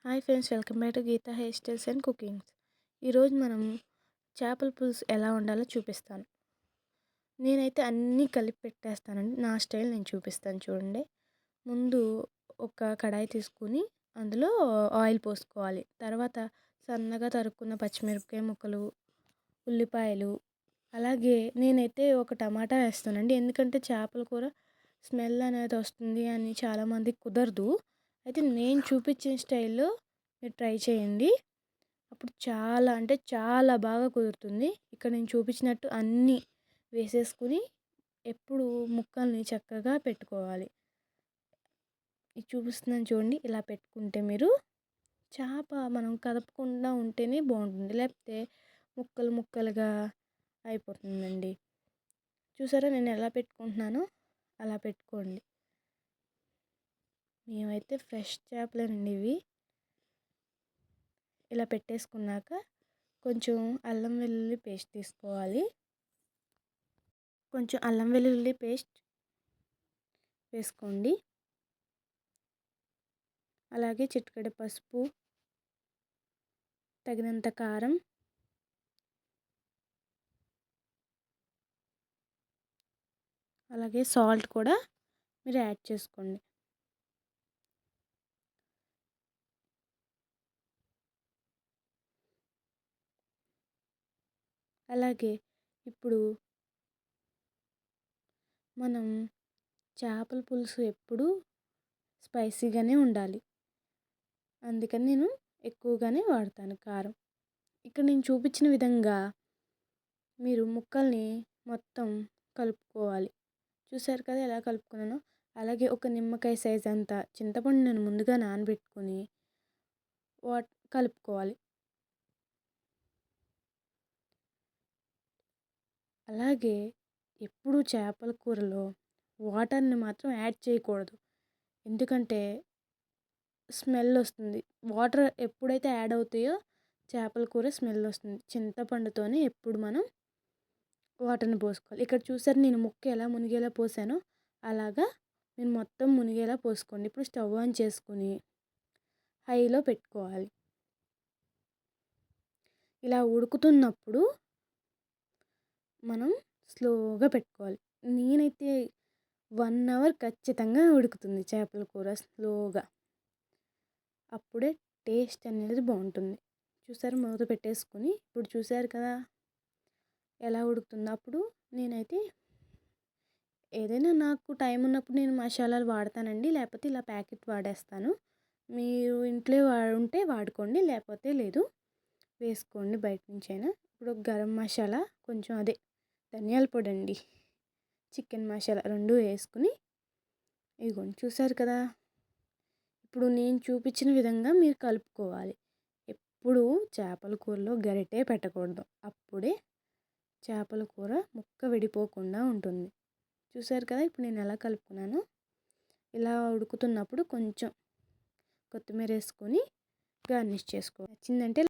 Hi friends, welcome back to Geeta hair styles and cookings. ఈరోజు మనం చేపల పులుసు ఎలా వండాలో చూపిస్తాను. నేనైతే అన్నీ కలిపి పెట్టేస్తానండి. నా స్టైల్ నేను చూపిస్తాను చూడండి. ముందు ఒక కడాయి తీసుకుని అందులో ఆయిల్ పోసుకోవాలి. తర్వాత సన్నగా తరుక్కున్న పచ్చిమిరపకాయ ముక్కలు, ఉల్లిపాయలు, అలాగే నేనైతే ఒక టమాటా వేస్తానండి. ఎందుకంటే చేపల కూర స్మెల్ అనేది వస్తుంది అని చాలామందికి కుదరదు. అయితే నేను చూపించిన స్టైల్లో మీరు ట్రై చేయండి. అప్పుడు చాలా అంటే చాలా బాగా కుదురుతుంది. ఇక్కడ నేను చూపించినట్టు అన్నీ వేసేసుకుని ఎప్పుడు ముక్కల్ని చక్కగా పెట్టుకోవాలి. ఇది చూపిస్తున్నాను చూడండి. ఇలా పెట్టుకుంటే మీరు చేప మనం కదపకుండా ఉంటేనే బాగుంటుంది. లేకపోతే ముక్కలు ముక్కలుగా అయిపోతుందండి. చూసారా నేను ఎలా పెట్టుకుంటున్నానో అలా పెట్టుకోండి. మేమైతే ఫ్రెష్ చేపలేనండి ఇవి. ఇలా పెట్టేసుకున్నాక కొంచెం అల్లం వెల్లుల్లి పేస్ట్ తీసుకోవాలి. కొంచెం అల్లం వెల్లుల్లి పేస్ట్ వేసుకోండి. అలాగే చిటికెడు పసుపు, తగినంత కారం, అలాగే సాల్ట్ కూడా మీరు యాడ్ చేసుకోండి. అలాగే ఇప్పుడు మనం చేపల పులుసు ఎప్పుడు స్పైసీగానే ఉండాలి. అందుకని నేను ఎక్కువగానే వాడతాను కారం. ఇక్కడ నేను చూపించిన విధంగా మీరు ముక్కల్ని మొత్తం కలుపుకోవాలి. చూసారు కదా ఎలా కలుపుకున్నానో. అలాగే ఒక నిమ్మకాయ సైజ్ అంతా చింతపండు నేను ముందుగా నానబెట్టుకుని కలుపుకోవాలి. అలాగే ఎప్పుడు చేపల కూరలో వాటర్ని మాత్రం యాడ్ చేయకూడదు. ఎందుకంటే స్మెల్ వస్తుంది. వాటర్ ఎప్పుడైతే యాడ్ అవుతాయో చేపల కూర స్మెల్ వస్తుంది. చింతపండుతోనే ఎప్పుడు మనం వాటర్ని పోసుకోవాలి. ఇక్కడ చూసారు నేను ముక్క ఎలా మునిగేలా పోసానో అలాగా మీరు మొత్తం మునిగేలా పోసుకోండి. ఇప్పుడు స్టవ్ ఆన్ చేసుకుని హైలో పెట్టుకోవాలి. ఇలా ఉడుకుతున్నప్పుడు మనం స్లోగా పెట్టుకోవాలి. నేనైతే 1 అవర్ ఖచ్చితంగా ఉడుకుతుంది చేపల కూర స్లోగా. అప్పుడే టేస్ట్ అనేది బాగుంటుంది. చూసారు మూత పెట్టేసుకుని ఇప్పుడు చూసారు కదా ఎలా ఉడుకుతుందో. అప్పుడు నేనైతే ఏదైనా నాకు టైం ఉన్నప్పుడు నేను మసాలాలు వాడతానండి. లేకపోతే ఇలా ప్యాకెట్ వాడేస్తాను. మీరు ఇంట్లో ఉంటే వాడుకోండి, లేకపోతే లేదు వేసుకోండి బయట నుంచైనా. ఇప్పుడు గరం మసాలా కొంచెం అదే ధనియాల పొడి అండి, చికెన్ మసాలా 2 వేసుకుని ఇదిగోండి చూసారు కదా. ఇప్పుడు నేను చూపించిన విధంగా మీరు కలుపుకోవాలి. ఎప్పుడు చేపల కూరలో గరిటే పెట్టకూడదు. అప్పుడే చేపల కూర ముక్క విడిపోకుండా ఉంటుంది. చూసారు కదా ఇప్పుడు నేను ఎలా కలుపుకున్నాను. ఇలా ఉడుకుతున్నప్పుడు కొంచెం కొత్తిమీర వేసుకొని గార్నిష్ చేసుకోవాలి. నచ్చిందంటే